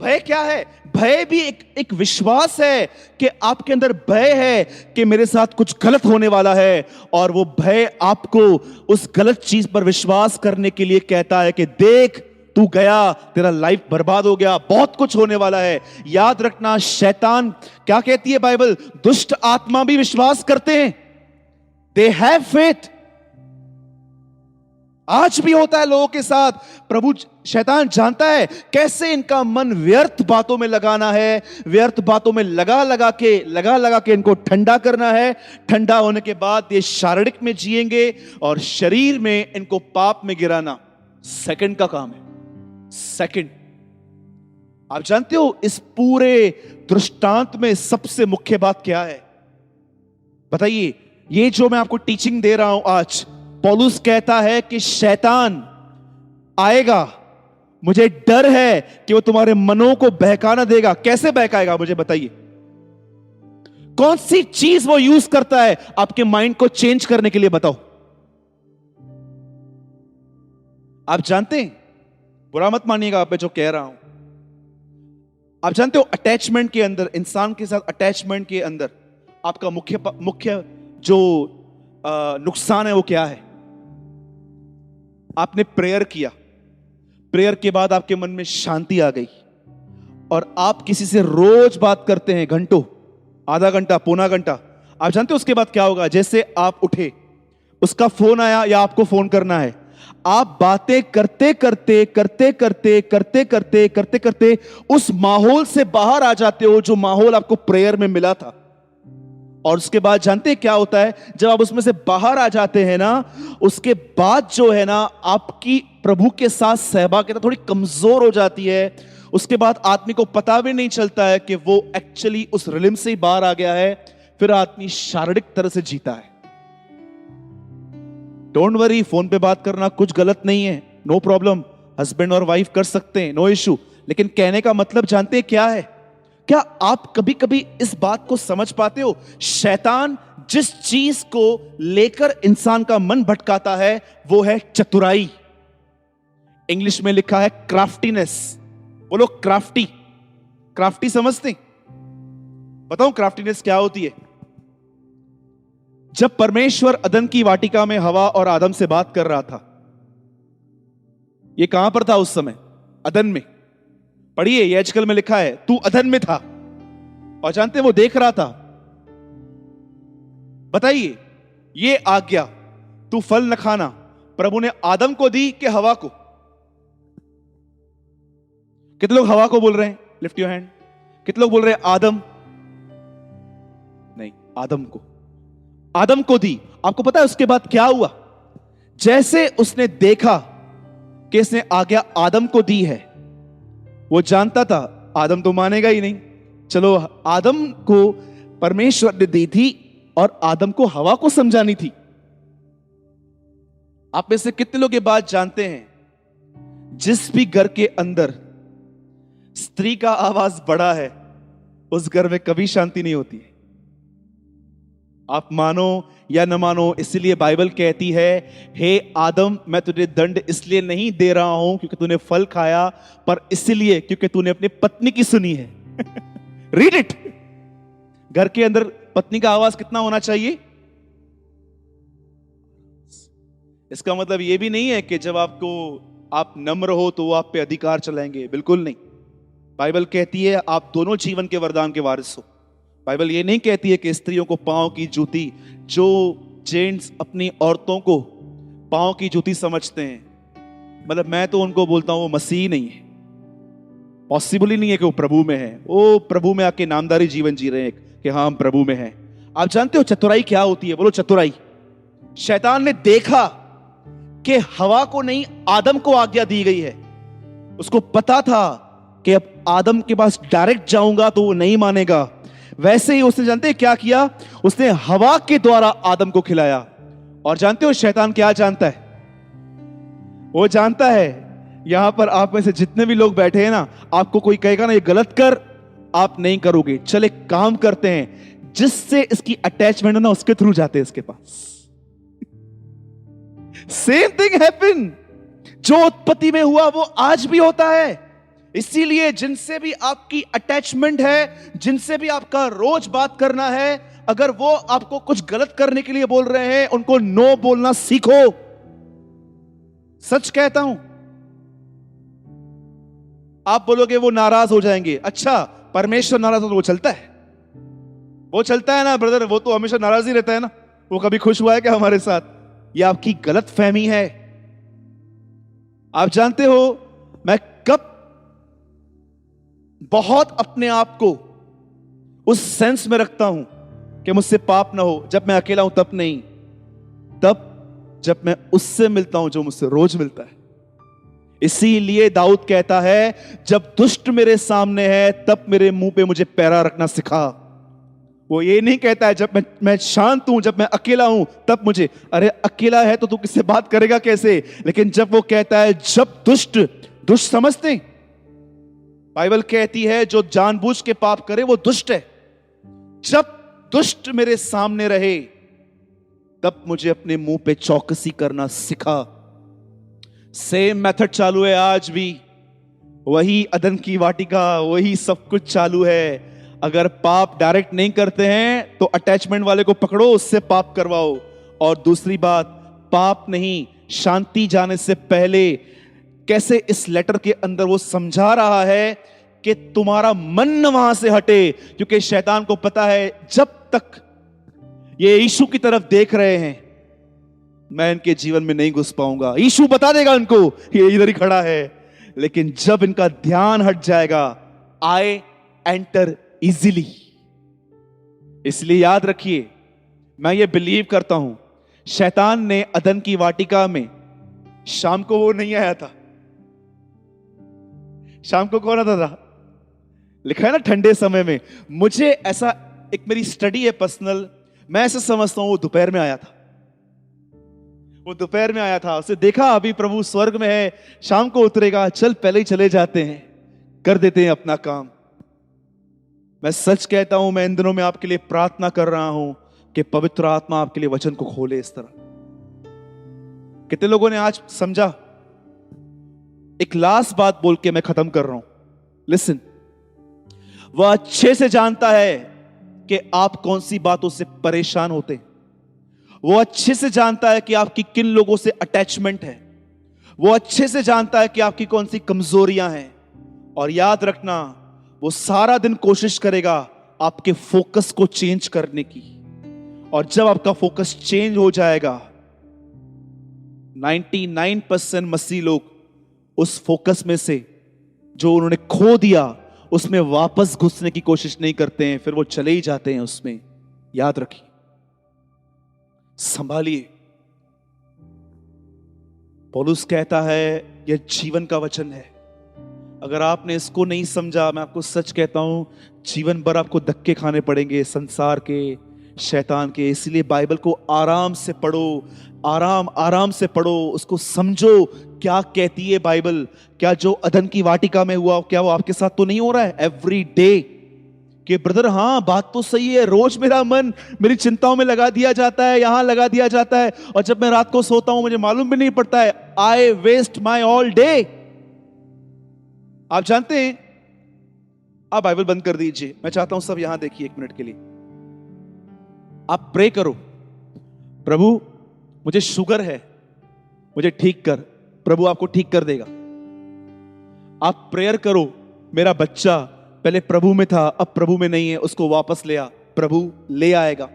भय क्या है? भय भी एक विश्वास है कि आपके अंदर भय है कि मेरे साथ कुछ गलत होने वाला है, और वो भय आपको उस गलत चीज पर विश्वास करने के लिए कहता है कि देख, तू गया, तेरा लाइफ बर्बाद हो गया, बहुत कुछ होने वाला है। याद रखना, शैतान क्या कहती है बाइबल? दुष्ट आत्मा भी विश्वास करते हैं। They have faith. आज भी होता है लोगों के साथ। प्रभु शैतान जानता है कैसे इनका मन व्यर्थ बातों में लगाना है, व्यर्थ बातों में लगा लगा के इनको ठंडा करना है। ठंडा होने के बाद ये शारीरिक में जिएंगे और शरीर में इनको पाप में गिराना सेकंड का काम है। सेकंड। आप जानते हो इस पूरे दृष्टांत में सबसे मुख्य बात क्या है? बताइए। ये जो मैं आपको टीचिंग दे रहा हूं आज, पौलुस कहता है कि शैतान आएगा, मुझे डर है कि वो तुम्हारे मनों को बहकाना देगा। कैसे बहकाएगा मुझे बताइए? कौन सी चीज वो यूज करता है आपके माइंड को चेंज करने के लिए? बताओ। आप जानते हैं, बुरा मत मानिएगा आप मैं जो कह रहा हूं, आप जानते हो अटैचमेंट के अंदर, इंसान के साथ अटैचमेंट के अंदर आपका मुख्य जो नुकसान है वो क्या है? आपने प्रेयर किया, प्रेयर के बाद आपके मन में शांति आ गई, और आप किसी से रोज बात करते हैं घंटों, आधा घंटा, पौना घंटा। आप जानते हो उसके बाद क्या होगा? जैसे आप उठे, उसका फोन आया या आपको फोन करना है, आप बातें करते करते उस माहौल से बाहर आ जाते हो जो माहौल आपको प्रेयर में मिला था। और उसके बाद जानते हैं क्या होता है? जब आप उसमें से बाहर आ जाते हैं ना, उसके बाद जो है ना, आपकी प्रभु के साथ सहभागिता थोड़ी कमजोर हो जाती है। उसके बाद आदमी को पता भी नहीं चलता है कि वो एक्चुअली उस रिलिम से ही बाहर आ गया है। फिर आदमी शारीरिक तरह से जीता है। डोंट वरी, फोन पे बात करना कुछ गलत नहीं है, नो प्रॉब्लम, हस्बैंड और वाइफ कर सकते हैं, नो इशू। लेकिन कहने का मतलब जानते हैं क्या है? क्या आप कभी कभी इस बात को समझ पाते हो? शैतान जिस चीज को लेकर इंसान का मन भटकाता है वो है चतुराई। इंग्लिश में लिखा है क्राफ्टीनेस। बोलो क्राफ्टी। क्राफ्टी समझते? बताओ क्राफ्टीनेस क्या होती है? जब परमेश्वर अदन की वाटिका में हवा और आदम से बात कर रहा था, ये कहां पर था उस समय? अदन में। पढ़िए, ये आजकल में लिखा है तू अदन में था, और जानते वो देख रहा था। बताइए, ये आज्ञा तू फल न खाना प्रभु ने आदम को दी कि हवा को? कितने लोग हवा को बोल रहे हैं? Lift your hand. कितने लोग बोल रहे हैं आदम? नहीं, आदम को। आदम को दी। आपको पता है उसके बाद क्या हुआ? जैसे उसने देखा कि इसने आज्ञा आदम को दी है, वो जानता था आदम तो मानेगा ही नहीं। चलो, आदम को परमेश्वर ने दी थी और आदम को हवा को समझानी थी। आप में से कितने लोग ये बात जानते हैं? जिस भी घर के अंदर स्त्री का आवाज बड़ा है, उस घर में कभी शांति नहीं होती है। आप मानो या न मानो, इसलिए बाइबल कहती है, हे आदम, मैं तुझे दंड इसलिए नहीं दे रहा हूं क्योंकि तूने फल खाया, पर इसलिए क्योंकि तूने अपनी पत्नी की सुनी है। Read it. घर के अंदर पत्नी का आवाज कितना होना चाहिए? इसका मतलब यह भी नहीं है कि जब आप नम्र हो तो वो आप पे अधिकार चलाएंगे, बिल्कुल नहीं। बाइबल कहती है आप दोनों जीवन के वरदान के वारिस हो। बाइबल ये नहीं कहती है कि स्त्रियों को पांव की जूती, जो जेंट्स अपनी औरतों को पांव की जूती समझते हैं, मतलब मैं तो उनको बोलता हूं वो मसीह नहीं है। पॉसिबल ही नहीं है कि वो प्रभु में है। वो प्रभु में आके नामदारी जीवन जी रहे हैं कि हाँ हम प्रभु में हैं। आप जानते हो चतुराई क्या होती है? बोलो चतुराई। शैतान ने देखा कि हवा को नहीं आदम को आज्ञा दी गई है। उसको पता था कि अब आदम के पास डायरेक्ट जाऊंगा तो वो नहीं मानेगा। वैसे ही उसने, जानते हैं क्या किया? उसने हवा के द्वारा आदम को खिलाया। और जानते हो शैतान क्या जानता है? वो जानता है यहां पर आप में से जितने भी लोग बैठे हैं ना, आपको कोई कहेगा ना ये गलत कर, आप नहीं करोगे। चल एक काम करते हैं, जिससे इसकी अटैचमेंट है ना उसके थ्रू जाते हैं इसके पास। सेम थिंग हैपन, जो उत्पत्ति में हुआ वो आज भी होता है। इसीलिए जिनसे भी आपकी अटैचमेंट है, जिनसे भी आपका रोज बात करना है, अगर वो आपको कुछ गलत करने के लिए बोल रहे हैं, उनको नो बोलना सीखो। सच कहता हूं। आप बोलोगे वो नाराज हो जाएंगे, अच्छा परमेश्वर नाराज हो तो वो चलता है? वो चलता है ना ब्रदर, वो तो हमेशा नाराज ही रहता है ना। वो कभी खुश हुआ है क्या हमारे साथ? ये आपकी गलत फहमी है। आप जानते हो मैं कब बहुत अपने आप को उस सेंस में रखता हूं कि मुझसे पाप ना हो, जब मैं अकेला हूं तब नहीं, तब जब मैं उससे मिलता हूं जो मुझसे रोज मिलता है। इसीलिए दाऊद कहता है, जब दुष्ट मेरे सामने है तब मेरे मुंह पे मुझे पैरा रखना सिखा। वो ये नहीं कहता है जब मैं शांत हूं, जब मैं अकेला हूं तब मुझे, अरे अकेला है तो तू किससे बात करेगा कैसे? लेकिन जब वो कहता है जब दुष्ट समझते हैं, बाइबल कहती है जो जानबूझ के पाप करे वो दुष्ट है। जब दुष्ट मेरे सामने रहे तब मुझे अपने मुंह पे चौकसी करना सिखा। सेम मेथड चालू है आज भी, वही अदन की वाटिका, वही सब कुछ चालू है। अगर पाप डायरेक्ट नहीं करते हैं तो अटैचमेंट वाले को पकड़ो, उससे पाप करवाओ। और दूसरी बात, पाप नहीं, शांति जाने से पहले कैसे इस लेटर के अंदर वो समझा रहा है कि तुम्हारा मन वहां से हटे, क्योंकि शैतान को पता है जब तक ये यीशु की तरफ देख रहे हैं मैं इनके जीवन में नहीं घुस पाऊंगा। यीशु बता देगा इनको ये इधर ही खड़ा है, लेकिन जब इनका ध्यान हट जाएगा, आई एंटर इजीली। इसलिए याद रखिए, मैं ये बिलीव करता हूं शैतान ने अदन की वाटिका में शाम को वो नहीं आया था। शाम को कौन आता था? लिखा है ना ठंडे समय में। मुझे ऐसा, एक मेरी स्टडी है पर्सनल, मैं ऐसा समझता हूं वो दोपहर में आया था। वो दोपहर में आया था, उसे देखा अभी प्रभु स्वर्ग में है, शाम को उतरेगा, चल पहले ही चले जाते हैं, कर देते हैं अपना काम। मैं सच कहता हूं, मैं इन दिनों में आपके लिए प्रार्थना कर रहा हूं कि पवित्र आत्मा आपके लिए वचन को खोले इस तरह। कितने लोगों ने आज समझा? एक लास्ट बात बोल के मैं खत्म कर रहा हूं, लिसन। वह अच्छे से जानता है कि आप कौन सी बातों से परेशान होते हैं। वो अच्छे से जानता है कि आपकी किन लोगों से अटैचमेंट है। वो अच्छे से जानता है कि आपकी कौन सी कमजोरियां हैं। और याद रखना, वो सारा दिन कोशिश करेगा आपके फोकस को चेंज करने की। और जब आपका फोकस चेंज हो जाएगा, 99% मसीह लोग उस फोकस में से जो उन्होंने खो दिया उसमें वापस घुसने की कोशिश नहीं करते हैं, फिर वो चले ही जाते हैं उसमें। याद रखिए, संभालिए। पौलुस कहता है यह जीवन का वचन है। अगर आपने इसको नहीं समझा, मैं आपको सच कहता हूं, जीवन भर आपको धक्के खाने पड़ेंगे संसार के, शैतान के। इसलिए बाइबल को आराम से पढ़ो, आराम से पढ़ो, उसको समझो क्या कहती है बाइबल। क्या जो अदन की वाटिका में हुआ, क्या वो आपके साथ तो नहीं हो रहा है एवरी डे? कि ब्रदर हाँ बात तो सही है, रोज मेरा मन मेरी चिंताओं में लगा दिया जाता है, यहां लगा दिया जाता है, और जब मैं रात को सोता हूं मुझे मालूम भी नहीं पड़ता है। आई वेस्ट माई ऑल डे। आप जानते हैं, आप बाइबल बंद कर दीजिए, मैं चाहता हूं सब यहां देखिए 1 मिनट के लिए। आप प्रे करो, प्रभु मुझे शुगर है, मुझे ठीक कर। प्रभु आपको ठीक कर देगा। आप प्रेयर करो, मेरा बच्चा पहले प्रभु में था अब प्रभु में नहीं है, उसको वापस ले आ, प्रभु ले आएगा।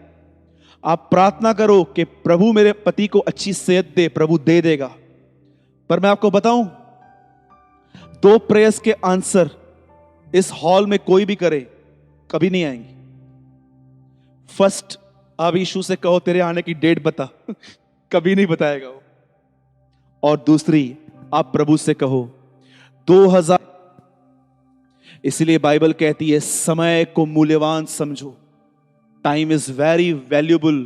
आप प्रार्थना करो कि प्रभु मेरे पति को अच्छी सेहत दे, प्रभु दे देगा। पर मैं आपको बताऊं, 2 प्रेयर्स के आंसर इस हॉल में कोई भी करे कभी नहीं आएंगे। फर्स्ट, आप यीशु से कहो तेरे आने की डेट बता कभी नहीं बताएगा वो। और दूसरी, आप प्रभु से कहो 2000। इसलिए बाइबल कहती है समय को मूल्यवान समझो। Time is very valuable.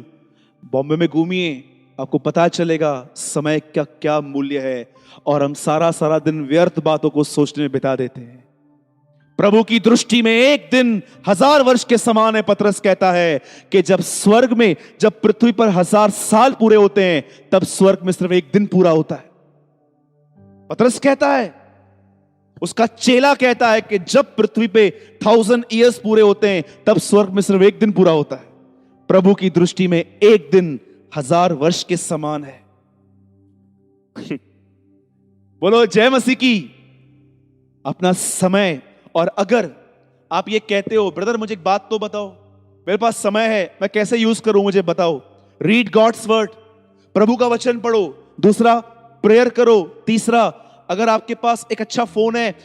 Bombay में घूमिए, आपको पता चलेगा समय का क्या मूल्य है, और हम सारा सारा दिन व्यर्थ बातों को सोचने में बिता देते हैं। प्रभु की दृष्टि में एक दिन 1000 वर्ष के समान है। पतरस कहता है कि जब स्वर्ग में, जब पृथ्वी पर 1000 साल पूरे होते हैं, तब स्वर्ग में सिर्फ एक दिन पूरा होता है। पतरस कहता है, उसका चेला कहता है कि जब पृथ्वी पे 1000 ईयर्स पूरे होते हैं, तब स्वर्ग में सिर्फ एक दिन पूरा होता है। प्रभु की दृष्टि में एक दिन 1000 वर्ष के समान है। बोलो जय मसीह की। अपना समय, और अगर आप ये कहते हो ब्रदर मुझे एक बात तो बताओ, मेरे पास समय है, मैं कैसे यूज करूं मुझे बताओ। रीड गॉड्स वर्ड, प्रभु का वचन पढ़ो। दूसरा, प्रेयर करो। तीसरा, अगर आपके पास एक अच्छा फोन है,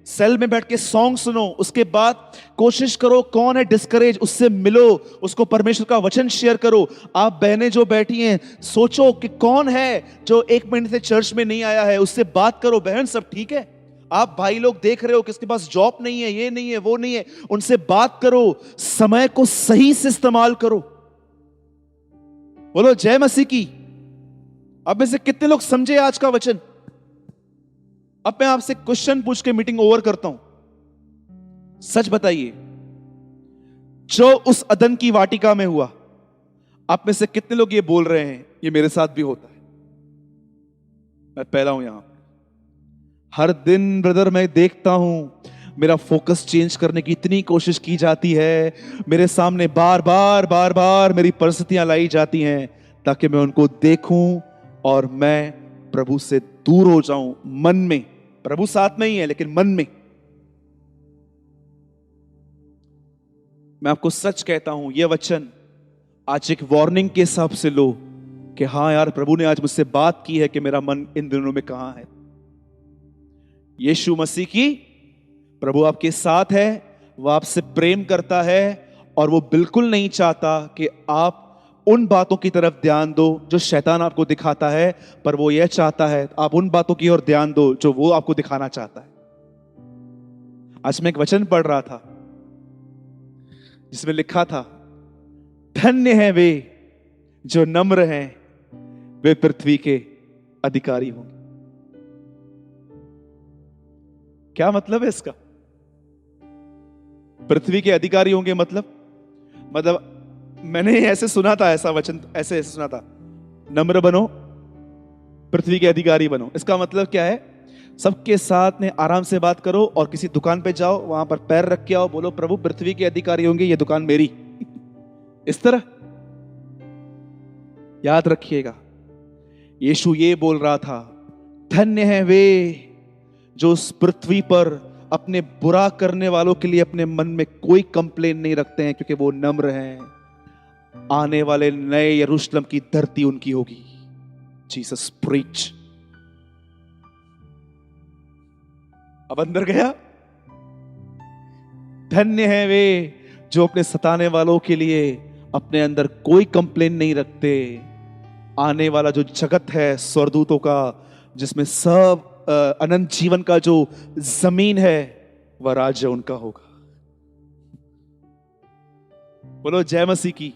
सेल में बैठ के सॉन्ग सुनो। उसके बाद कोशिश करो, कौन है डिस्करेज, उससे मिलो, उसको परमेश्वर का वचन शेयर करो। आप बहनें जो बैठी हैं, सोचो कि कौन है जो 1 महीने से चर्च में नहीं आया है, उससे बात करो। बहन सब ठीक है? आप भाई लोग देख रहे हो किसके पास जॉब नहीं है, ये नहीं है, वो नहीं है, उनसे बात करो। समय को सही से इस्तेमाल करो। बोलो जय मसीह की। अब में से कितने लोग समझे आज का वचन? अब मैं आपसे क्वेश्चन पूछ के मीटिंग ओवर करता हूं। सच बताइए, जो उस अदन की वाटिका में हुआ, आप में से कितने लोग ये बोल रहे हैं ये मेरे साथ भी होता है? मैं पहला हूं यहां। हर दिन ब्रदर मैं देखता हूं, मेरा फोकस चेंज करने की इतनी कोशिश की जाती है, मेरे सामने बार बार बार बार मेरी परिस्थितियां लाई जाती हैं ताकि मैं उनको देखूं और मैं प्रभु से दूर हो जाऊं। मन में प्रभु साथ में ही है, लेकिन मन में। मैं आपको सच कहता हूं, यह वचन आज एक वार्निंग के हिसाब से लो कि हां यार, प्रभु ने आज मुझसे बात की है कि मेरा मन इन दिनों में कहां है। यीशु मसीह की, प्रभु आपके साथ है, वह आपसे प्रेम करता है, और वो बिल्कुल नहीं चाहता कि आप उन बातों की तरफ ध्यान दो जो शैतान आपको दिखाता है, पर वो यह चाहता है आप उन बातों की ओर ध्यान दो जो वो आपको दिखाना चाहता है। आज मैं एक वचन पढ़ रहा था जिसमें लिखा था, धन्य हैं वे जो नम्र हैं, वे पृथ्वी के अधिकारी होंगे। क्या मतलब है इसका? पृथ्वी के अधिकारी होंगे मतलब मैंने ऐसे सुना था, ऐसा वचन ऐसे सुना था, नम्र बनो, पृथ्वी के अधिकारी बनो। इसका मतलब क्या है? सबके साथ में आराम से बात करो और किसी दुकान पे जाओ, वहां पर पैर रख के आओ, बोलो प्रभु पृथ्वी के अधिकारी होंगे, ये दुकान मेरी। इस तरह याद रखिएगा, यीशु ये बोल रहा था, धन्य हैं वे जो उस पृथ्वी पर अपने बुरा करने वालों के लिए अपने मन में कोई कंप्लेन नहीं रखते हैं, क्योंकि वो नम्र हैं। आने वाले नए यरूशलेम की धरती उनकी होगी। Jesus preach. अब अंदर गया, धन्य हैं वे जो अपने सताने वालों के लिए अपने अंदर कोई कंप्लेन नहीं रखते। आने वाला जो जगत है स्वर्गदूतों का, जिसमें सब अनंत जीवन का जो जमीन है, वह राज्य उनका होगा। बोलो जय मसीह की।